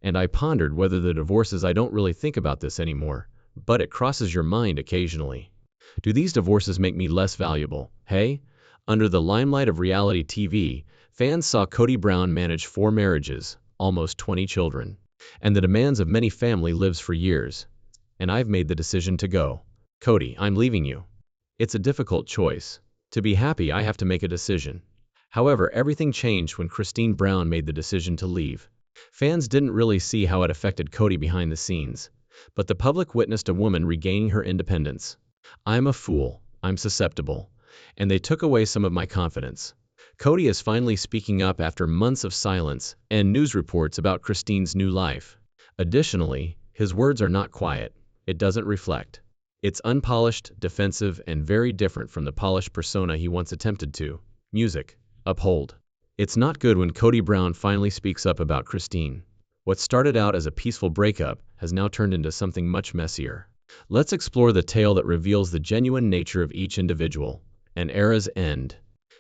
And I pondered whether the divorces I don't really think about this anymore, but it crosses your mind occasionally. Do these divorces make me less valuable? Hey? Under the limelight of reality TV, fans saw Kody Brown manage 4 marriages, almost 20 children, and the demands of many family lives for years. And I've made the decision to go. Kody, I'm leaving you. It's a difficult choice. To be happy, I have to make a decision. However, everything changed when Christine Brown made the decision to leave. Fans didn't really see how it affected Kody behind the scenes, but the public witnessed a woman regaining her independence. I'm a fool, I'm susceptible, and they took away some of my confidence. Kody is finally speaking up after months of silence and news reports about Christine's new life. Additionally, his words are not quiet. It doesn't reflect. It's unpolished, defensive, and very different from the polished persona he once attempted to uphold. It's not good when Kody Brown finally speaks up about Christine. What started out as a peaceful breakup has now turned into something much messier. Let's explore the tale that reveals the genuine nature of each individual. An era's end.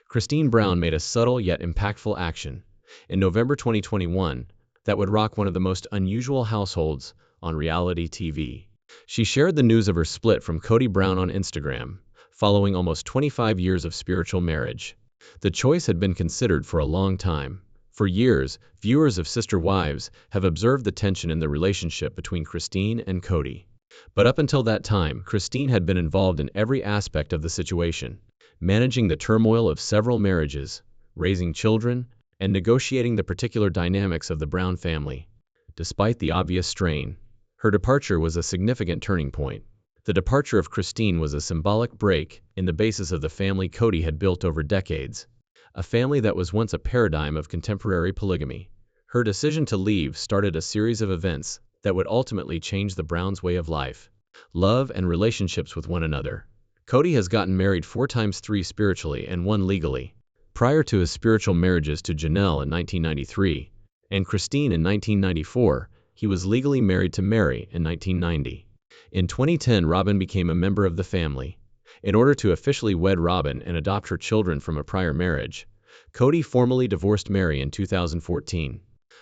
Christine Brown made a subtle yet impactful action in November 2021 that would rock one of the most unusual households on reality TV. She shared the news of her split from Kody Brown on Instagram, following almost 25 years of spiritual marriage. The choice had been considered for a long time. For years, viewers of Sister Wives have observed the tension in the relationship between Christine and Kody. But up until that time, Christine had been involved in every aspect of the situation, managing the turmoil of several marriages, raising children, and negotiating the particular dynamics of the Brown family. Despite the obvious strain, her departure was a significant turning point. The departure of Christine was a symbolic break in the basis of the family Kody had built over decades, a family that was once a paradigm of contemporary polygamy. Her decision to leave started a series of events that would ultimately change the Browns' way of life, love, and relationships with one another. Kody has gotten married 4 times, 3 spiritually and 1 legally. Prior to his spiritual marriages to Janelle in 1993 and Christine in 1994, he was legally married to Mary in 1990. In 2010, Robin became a member of the family. In order to officially wed Robin and adopt her children from a prior marriage, Kody formally divorced Mary in 2014.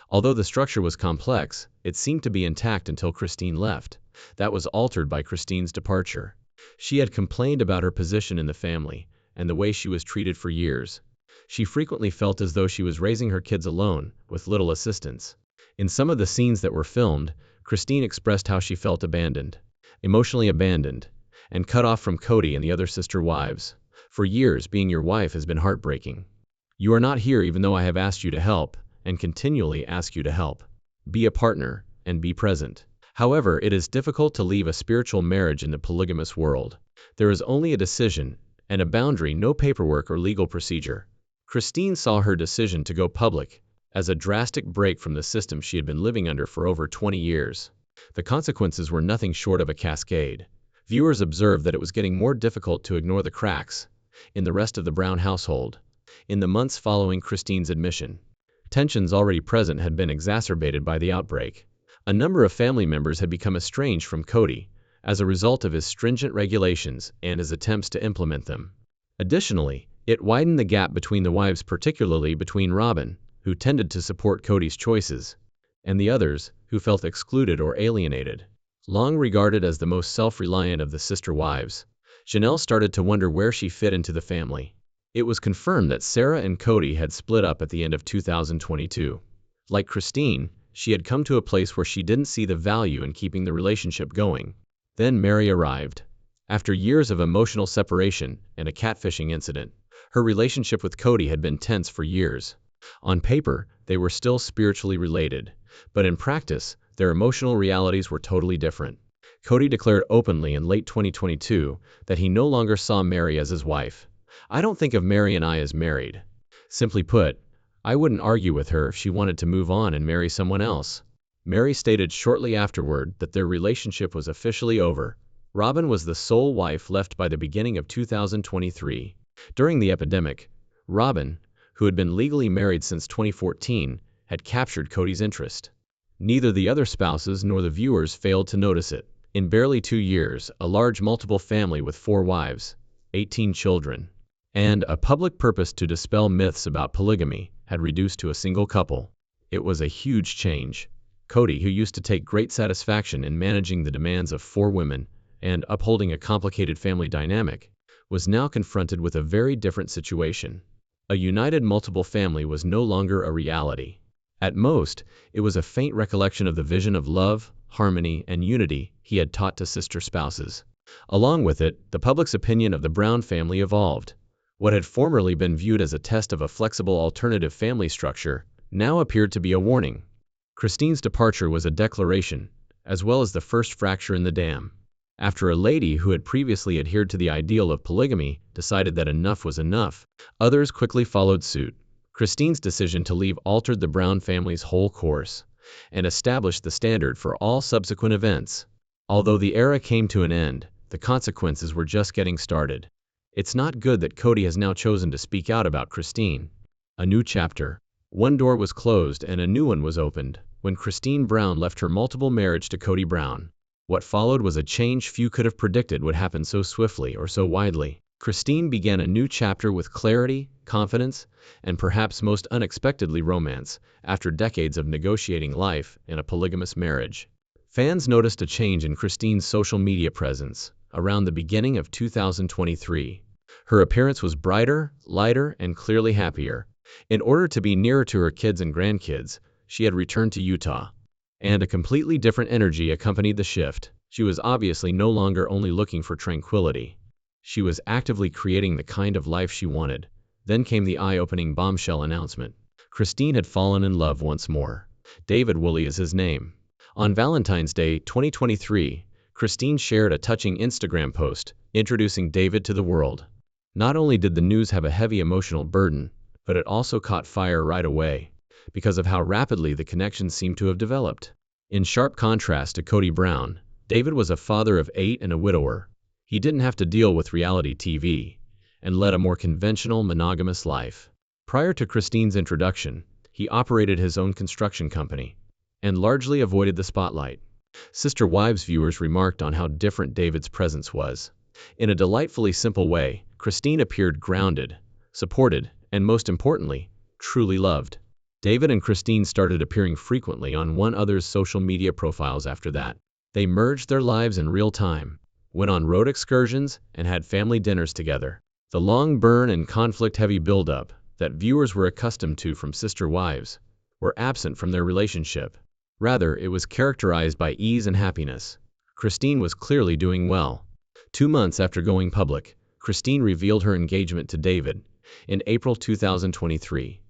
Although the structure was complex, it seemed to be intact until Christine left. That was altered by Christine's departure. She had complained about her position in the family and the way she was treated for years. She frequently felt as though she was raising her kids alone, with little assistance. In some of the scenes that were filmed, Christine expressed how she felt abandoned, emotionally abandoned, and cut off from Kody and the other sister wives. For years, being your wife has been heartbreaking. You are not here even though I have asked you to help, and continually ask you to help. Be a partner, and be present. However, it is difficult to leave a spiritual marriage in the polygamous world. There is only a decision, and a boundary, no paperwork or legal procedure. Christine saw her decision to go public as a drastic break from the system she had been living under for over 20 years. The consequences were nothing short of a cascade. Viewers observed that it was getting more difficult to ignore the cracks in the rest of the Brown household. In the months following Christine's admission, tensions already present had been exacerbated by the outbreak. A number of family members had become estranged from Kody as a result of his stringent regulations and his attempts to implement them. Additionally, it widened the gap between the wives, particularly between Robin, who tended to support Kody's choices, and the others, who felt excluded or alienated. Long regarded as the most self-reliant of the sister wives, Janelle started to wonder where she fit into the family. It was confirmed that Sarah and Kody had split up at the end of 2022. Like Christine, she had come to a place where she didn't see the value in keeping the relationship going. Then Mary arrived. After years of emotional separation and a catfishing incident, her relationship with Kody had been tense for years. On paper, they were still spiritually related, but in practice, their emotional realities were totally different. Kody declared openly in late 2022 that he no longer saw Mary as his wife. I don't think of Mary and I as married. Simply put, I wouldn't argue with her if she wanted to move on and marry someone else. Mary stated shortly afterward that their relationship was officially over. Robin was the sole wife left by the beginning of 2023. During the epidemic, Robin, who had been legally married since 2014, had captured Kody's interest. Neither the other spouses nor the viewers failed to notice it. In barely 2 years, a large multiple family with 4 wives, 18 children, and a public purpose to dispel myths about polygamy had reduced to a single couple. It was a huge change. Kody, who used to take great satisfaction in managing the demands of 4 women and upholding a complicated family dynamic, was now confronted with a very different situation. A united multiple family was no longer a reality. At most, it was a faint recollection of the vision of love, harmony, and unity he had taught to sister spouses. Along with it, the public's opinion of the Brown family evolved. What had formerly been viewed as a test of a flexible alternative family structure now appeared to be a warning. Christine's departure was a declaration, as well as the first fracture in the dam. After a lady who had previously adhered to the ideal of polygamy decided that enough was enough, others quickly followed suit. Christine's decision to leave altered the Brown family's whole course and established the standard for all subsequent events. Although the era came to an end, the consequences were just getting started. It's not good that Kody has now chosen to speak out about Christine. A new chapter. One door was closed and a new one was opened when Christine Brown left her multiple marriage to Kody Brown. What followed was a change few could have predicted would happen so swiftly or so widely. Christine began a new chapter with clarity, confidence, and perhaps most unexpectedly romance, after decades of negotiating life in a polygamous marriage. Fans noticed a change in Christine's social media presence around the beginning of 2023. Her appearance was brighter, lighter, and clearly happier. In order to be nearer to her kids and grandkids, she had returned to Utah. And a completely different energy accompanied the shift. She was obviously no longer only looking for tranquility. She was actively creating the kind of life she wanted. Then came the eye-opening bombshell announcement. Christine had fallen in love once more. David Woolley is his name. On Valentine's Day 2023, Christine shared a touching Instagram post introducing David to the world. Not only did the news have a heavy emotional burden, but it also caught fire right away because of how rapidly the connection seemed to have developed. In sharp contrast to Kody Brown, David was a father of 8 and a widower. He didn't have to deal with reality TV and led a more conventional monogamous life. Prior to Christine's introduction, he operated his own construction company and largely avoided the spotlight. Sister Wives viewers remarked on how different David's presence was. In a delightfully simple way, Christine appeared grounded, supported, and most importantly, truly loved. David and Christine started appearing frequently on one another's social media profiles after that. They merged their lives in real time, went on road excursions, and had family dinners together. The long burn and conflict-heavy buildup that viewers were accustomed to from Sister Wives were absent from their relationship. Rather, it was characterized by ease and happiness. Christine was clearly doing well. 2 months after going public, Christine revealed her engagement to David in April 2023.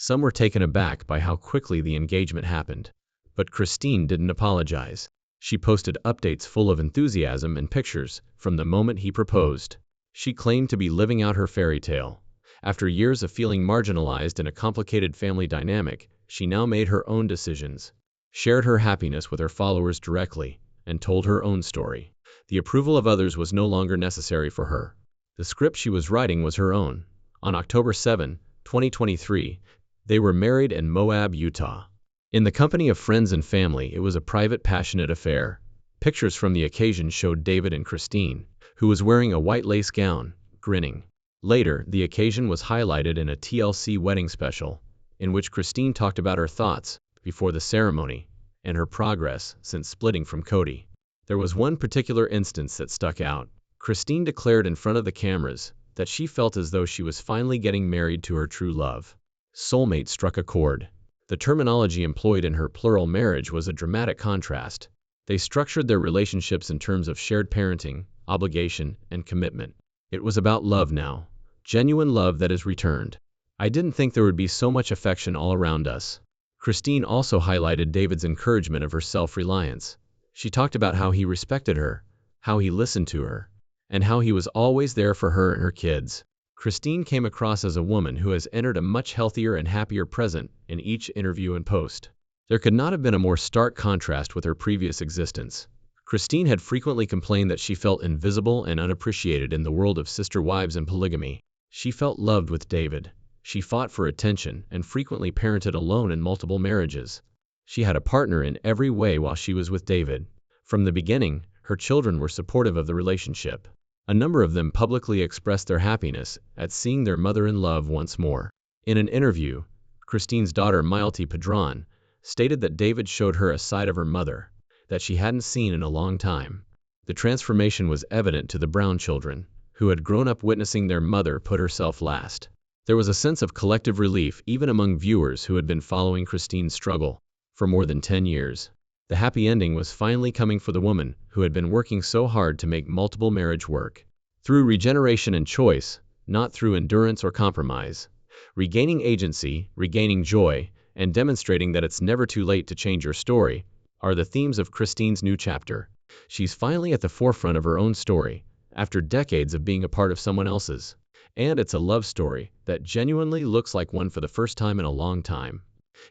Some were taken aback by how quickly the engagement happened. But Christine didn't apologize. She posted updates full of enthusiasm and pictures from the moment he proposed. She claimed to be living out her fairy tale. After years of feeling marginalized in a complicated family dynamic, she now made her own decisions, shared her happiness with her followers directly, and told her own story. The approval of others was no longer necessary for her. The script she was writing was her own. On October 7, 2023, they were married in Moab, Utah. In the company of friends and family, it was a private, passionate affair. Pictures from the occasion showed David and Christine, who was wearing a white lace gown, grinning. Later, the occasion was highlighted in a TLC wedding special, in which Christine talked about her thoughts before the ceremony and her progress since splitting from Kody. There was one particular instance that stuck out. Christine declared in front of the cameras that she felt as though she was finally getting married to her true love. Soulmate struck a chord. The terminology employed in her plural marriage was a dramatic contrast. They structured their relationships in terms of shared parenting, obligation, and commitment. It was about love now. Genuine love that is returned. I didn't think there would be so much affection all around us. Christine also highlighted David's encouragement of her self-reliance. She talked about how he respected her, how he listened to her, and how he was always there for her and her kids. Christine came across as a woman who has entered a much healthier and happier present in each interview and post. There could not have been a more stark contrast with her previous existence. Christine had frequently complained that she felt invisible and unappreciated in the world of sister wives and polygamy. She felt loved with David. She fought for attention and frequently parented alone in multiple marriages. She had a partner in every way while she was with David. From the beginning, her children were supportive of the relationship. A number of them publicly expressed their happiness at seeing their mother in love once more. In an interview, Christine's daughter Maylti Padron stated that David showed her a side of her mother that she hadn't seen in a long time. The transformation was evident to the Brown children, who had grown up witnessing their mother put herself last. There was a sense of collective relief even among viewers who had been following Christine's struggle for more than 10 years. The happy ending was finally coming for the woman who had been working so hard to make multiple marriage work. Through regeneration and choice, not through endurance or compromise. Regaining agency, regaining joy, and demonstrating that it's never too late to change your story are the themes of Christine's new chapter. She's finally at the forefront of her own story, after decades of being a part of someone else's. And it's a love story that genuinely looks like one for the first time in a long time.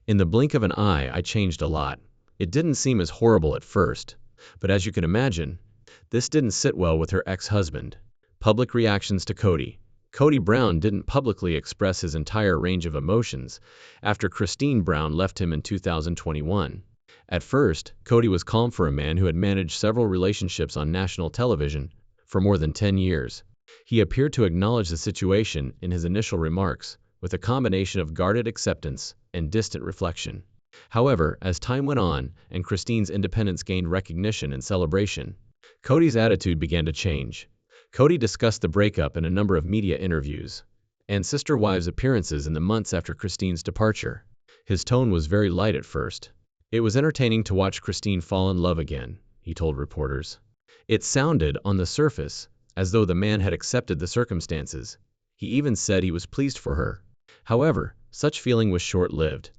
In the blink of an eye, I changed a lot. It didn't seem as horrible at first, but as you can imagine, this didn't sit well with her ex-husband. Public reactions to Kody. Kody Brown didn't publicly express his entire range of emotions after Christine Brown left him in 2021. At first, Kody was calm for a man who had managed several relationships on national television for more than 10 years. He appeared to acknowledge the situation in his initial remarks, with a combination of guarded acceptance and distant reflection. However, as time went on and Christine's independence gained recognition and celebration, Kody's attitude began to change. Kody discussed the breakup in a number of media interviews and sister wives' appearances in the months after Christine's departure. His tone was very light at first. It was entertaining to watch Christine fall in love again, he told reporters. It sounded, on the surface, as though the man had accepted the circumstances. He even said he was pleased for her. However, such feeling was short-lived.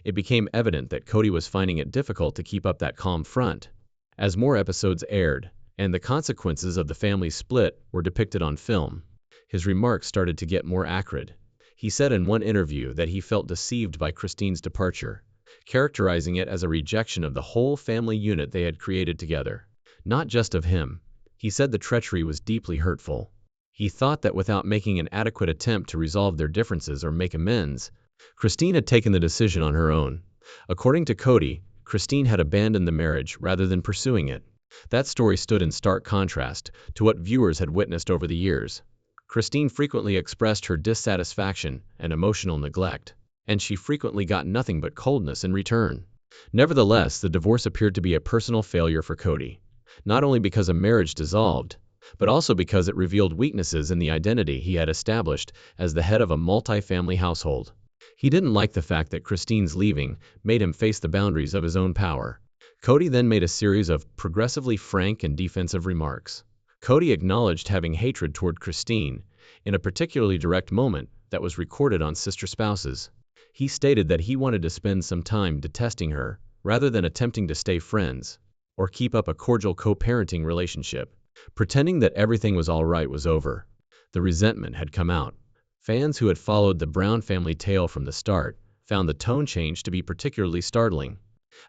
It became evident that Kody was finding it difficult to keep up that calm front. As more episodes aired, and the consequences of the family's split were depicted on film, his remarks started to get more acrid. He said in one interview that he felt deceived by Christine's departure, characterizing it as a rejection of the whole family unit they had created together, not just of him. He said the treachery was deeply hurtful. He thought that without making an adequate attempt to resolve their differences or make amends, Christine had taken the decision on her own. According to Kody, Christine had abandoned the marriage rather than pursuing it. That story stood in stark contrast to what viewers had witnessed over the years. Christine frequently expressed her dissatisfaction and emotional neglect, and she frequently got nothing but coldness in return. Nevertheless, the divorce appeared to be a personal failure for Kody, not only because a marriage dissolved, but also because it revealed weaknesses in the identity he had established as the head of a multi-family household. He didn't like the fact that Christine's leaving made him face the boundaries of his own power. Kody then made a series of progressively frank and defensive remarks. Kody acknowledged having hatred toward Christine in a particularly direct moment that was recorded on Sister Spouses. He stated that he wanted to spend some time detesting her rather than attempting to stay friends or keep up a cordial co-parenting relationship. Pretending that everything was all right was over. The resentment had come out. Fans who had followed the Brown family tale from the start found the tone change to be particularly startling.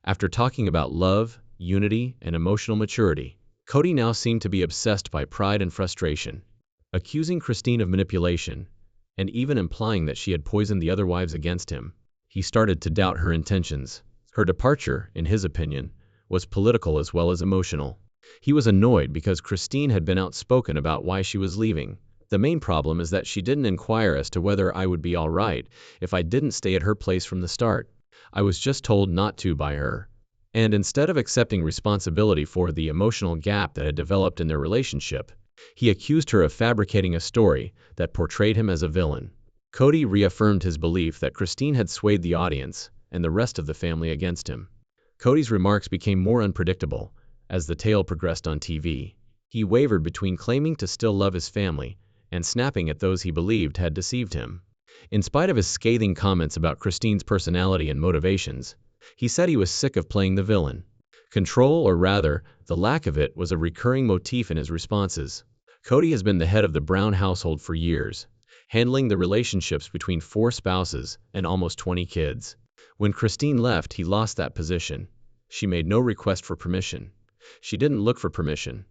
After talking about love, unity, and emotional maturity, Kody now seemed to be obsessed by pride and frustration, accusing Christine of manipulation, and even implying that she had poisoned the other wives against him. He started to doubt her intentions. Her departure, in his opinion, was political as well as emotional. He was annoyed because Christine had been outspoken about why she was leaving. The main problem is that she didn't inquire as to whether I would be all right if I didn't stay at her place from the start. I was just told not to by her. And instead of accepting responsibility for the emotional gap that had developed in their relationship, he accused her of fabricating a story that portrayed him as a villain. Kody reaffirmed his belief that Christine had swayed the audience and the rest of the family against him. Kody's remarks became more unpredictable as the tale progressed on TV. He wavered between claiming to still love his family and snapping at those he believed had deceived him. In spite of his scathing comments about Christine's personality and motivations, he said he was sick of playing the villain. Control, or rather, the lack of it, was a recurring motif in his responses. Kody has been the head of the Brown household for years, handling the relationships between 4 spouses and almost 20 kids. When Christine left, he lost that position. She made no request for permission. She didn't look for permission.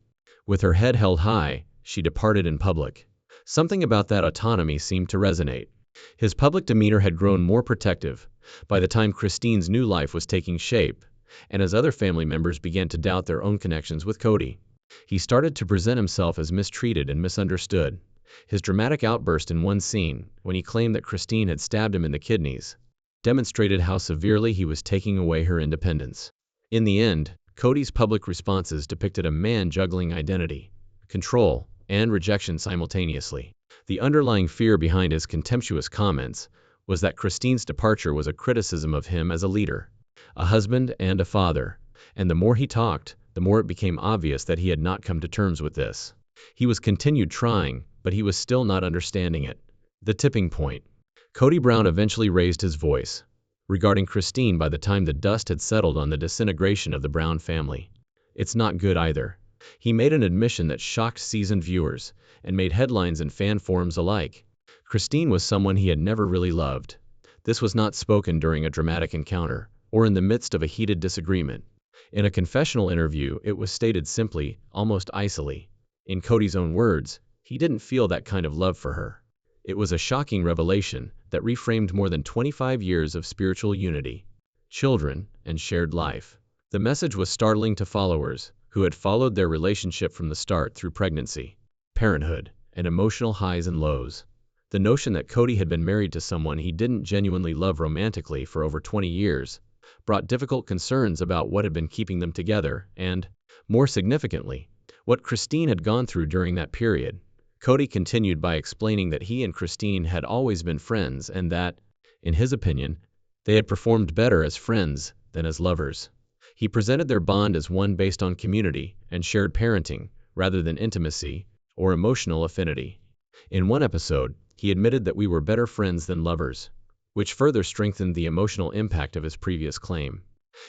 With her head held high, she departed in public. Something about that autonomy seemed to resonate. His public demeanor had grown more protective by the time Christine's new life was taking shape, and as other family members began to doubt their own connections with Kody. He started to present himself as mistreated and misunderstood. His dramatic outburst in one scene, when he claimed that Christine had stabbed him in the kidneys, demonstrated how severely he was taking away her independence. In the end, Kody's public responses depicted a man juggling identity, control, and rejection simultaneously. The underlying fear behind his contemptuous comments was that Christine's departure was a criticism of him as a leader, a husband, and a father. And the more he talked, the more it became obvious that he had not come to terms with this. He was continued trying, but he was still not understanding it. The tipping point. Kody Brown eventually raised his voice regarding Christine by the time the dust had settled on the disintegration of the Brown family. It's not good either. He made an admission that shocked seasoned viewers and made headlines and fan forums alike. Christine was someone he had never really loved. This was not spoken during a dramatic encounter or in the midst of a heated disagreement. In a confessional interview, it was stated simply, almost icily. In Kody's own words, he didn't feel that kind of love for her. It was a shocking revelation that reframed more than 25 years of spiritual unity, children, and shared life. The message was startling to followers who had followed their relationship from the start through pregnancy, parenthood, and emotional highs and lows. The notion that Kody had been married to someone he didn't genuinely love romantically for over 20 years brought difficult concerns about what had been keeping them together and, more significantly, what Christine had gone through during that period. Kody continued by explaining that he and Christine had always been friends and that, in his opinion, they had performed better as friends than as lovers. He presented their bond as one based on community and shared parenting, rather than intimacy or emotional affinity. In one episode, he admitted that we were better friends than lovers, which further strengthened the emotional impact of his previous claim.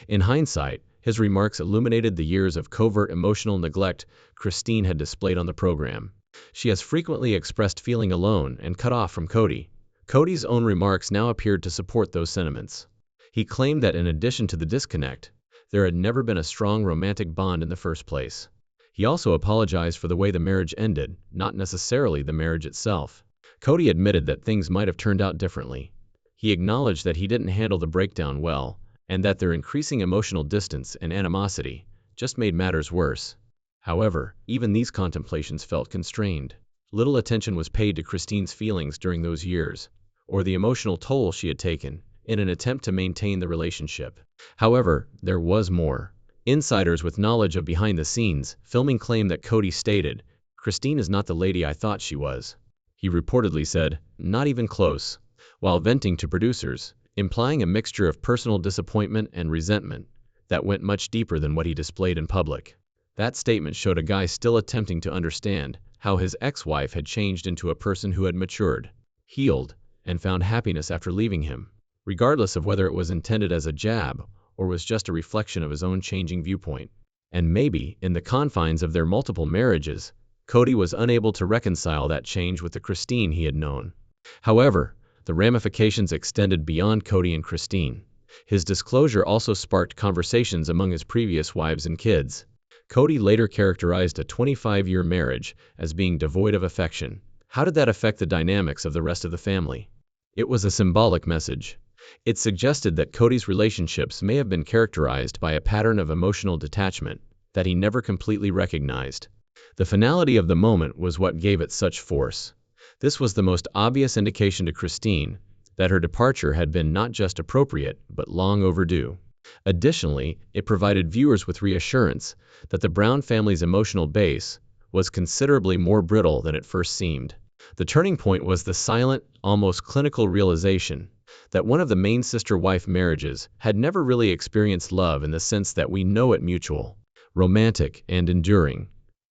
In hindsight, his remarks illuminated the years of covert emotional neglect Christine had displayed on the program. She has frequently expressed feeling alone and cut off from Kody. Kody's own remarks now appeared to support those sentiments. He claimed that in addition to the disconnect, there had never been a strong romantic bond in the first place. He also apologized for the way the marriage ended, not necessarily the marriage itself. Kody admitted that things might have turned out differently. He acknowledged that he didn't handle the breakdown well, and that their increasing emotional distance and animosity just made matters worse. However, even these contemplations felt constrained. Little attention was paid to Christine's feelings during those years, or the emotional toll she had taken, in an attempt to maintain the relationship. However, there was more. Insiders with knowledge of behind-the-scenes filming claimed that Kody stated, "Christine is not the lady I thought she was." He reportedly said, "Not even close," while venting to producers, implying a mixture of personal disappointment and resentment that went much deeper than what he displayed in public. That statement showed a guy still attempting to understand how his ex-wife had changed into a person who had matured, healed, and found happiness after leaving him, regardless of whether it was intended as a jab or was just a reflection of his own changing viewpoint. And maybe, in the confines of their multiple marriages, Kody was unable to reconcile that change with the Christine he had known. However, the ramifications extended beyond Kody and Christine. His disclosure also sparked conversations among his previous wives and kids. Kody later characterized a 25-year marriage as being devoid of affection. How did that affect the dynamics of the rest of the family? It was a symbolic message. It suggested that Kody's relationships may have been characterized by a pattern of emotional detachment that he never completely recognized. The finality of the moment was what gave it such force. This was the most obvious indication to Christine that her departure had been not just appropriate, but long overdue. Additionally, it provided viewers with reassurance that the Brown family's emotional base was considerably more brittle than it first seemed. The turning point was the silent, almost clinical realization that one of the main sister-wife marriages had never really experienced love in the sense that we know it: mutual, romantic, and enduring.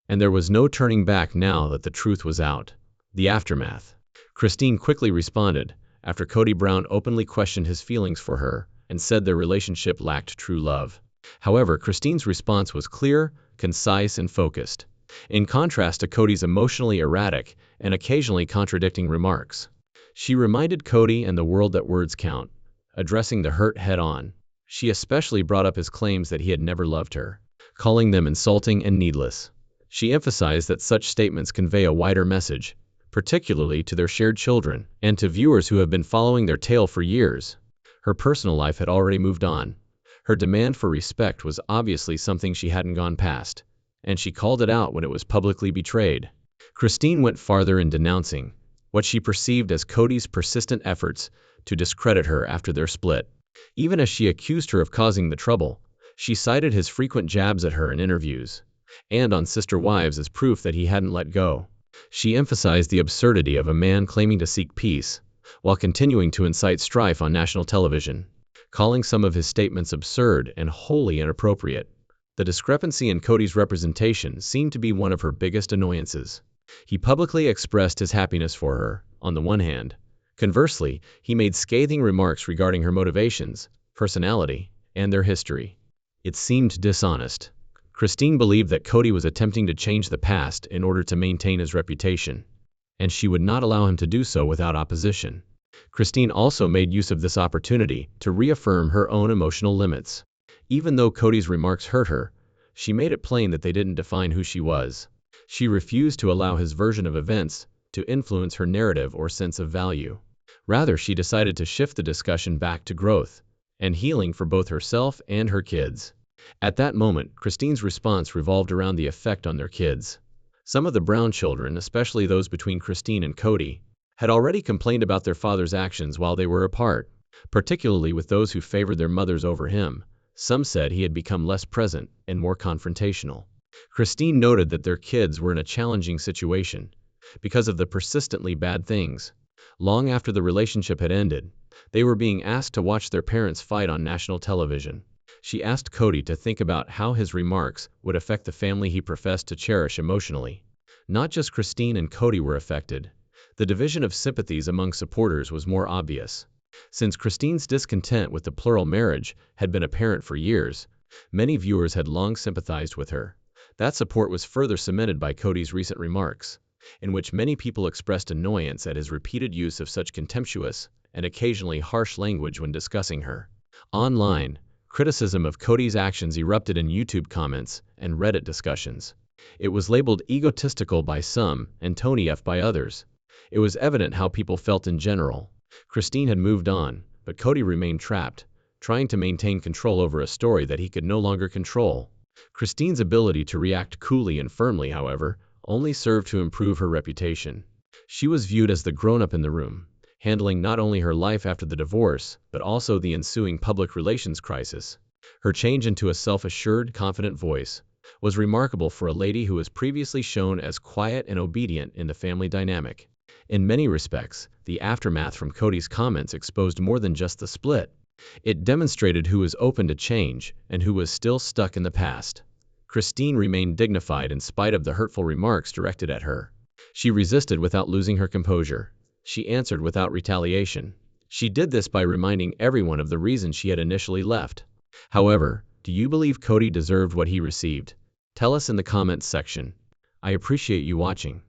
And there was no turning back now that the truth was out. The aftermath. Christine quickly responded, after Kody Brown openly questioned his feelings for her and said their relationship lacked true love. However, Christine's response was clear, concise, and focused, in contrast to Kody's emotionally erratic and occasionally contradicting remarks. She reminded Kody and the world that words count, addressing the hurt head-on. She especially brought up his claims that he had never loved her, calling them insulting and needless. She emphasized that such statements convey a wider message, particularly to their shared children and to viewers who have been following their tale for years. Her personal life had already moved on. Her demand for respect was obviously something she hadn't gone past, and she called it out when it was publicly betrayed. Christine went farther in denouncing what she perceived as Kody's persistent efforts to discredit her after their split. Even as she accused her of causing the trouble, she cited his frequent jabs at her in interviews and on Sister Wives as proof that he hadn't let go. She emphasized the absurdity of a man claiming to seek peace while continuing to incite strife on national television, calling some of his statements absurd and wholly inappropriate. The discrepancy in Kody's representation seemed to be one of her biggest annoyances. He publicly expressed his happiness for her, on the one hand. Conversely, he made scathing remarks regarding her motivations, personality, and their history. It seemed dishonest. Christine believed that Kody was attempting to change the past in order to maintain his reputation, and she would not allow him to do so without opposition. Christine also made use of this opportunity to reaffirm her own emotional limits. Even though Kody's remarks hurt her, she made it plain that they didn't define who she was. She refused to allow his version of events to influence her narrative or sense of value. Rather, she decided to shift the discussion back to growth and healing for both herself and her kids. At that moment, Christine's response revolved around the effect on their kids. Some of the Brown children, especially those between Christine and Kody, had already complained about their father's actions while they were apart, particularly with those who favored their mothers over him. Some said he had become less present and more confrontational. Christine noted that their kids were in a challenging situation because of the persistently bad things. Long after the relationship had ended, they were being asked to watch their parents fight on national television. She asked Kody to think about how his remarks would affect the family he professed to cherish emotionally. Not just Christine and Kody were affected. The division of sympathies among supporters was more obvious. Since Christine's discontent with the plural marriage had been apparent for years, many viewers had long sympathized with her. That support was further cemented by Kody's recent remarks, in which many people expressed annoyance at his repeated use of such contemptuous and occasionally harsh language when discussing her. Online, criticism of Kody's actions erupted in YouTube comments and Reddit discussions. It was labeled egotistical by some and Tony F by others. It was evident how people felt in general. Christine had moved on, but Kody remained trapped, trying to maintain control over a story that he could no longer control. Christine's ability to react coolly and firmly, however, only served to improve her reputation. She was viewed as the grown-up in the room, handling not only her life after the divorce, but also the ensuing public relations crisis. Her change into a self-assured, confident voice was remarkable for a lady who was previously shown as quiet and obedient in the family dynamic. In many respects, the aftermath from Kody's comments exposed more than just the split. It demonstrated who was open to change and who was still stuck in the past. Christine remained dignified in spite of the hurtful remarks directed at her. She resisted without losing her composure. She answered without retaliation. She did this by reminding everyone of the reason she had initially left. However, do you believe Kody deserved what he received? Tell us in the comments section. I appreciate you watching.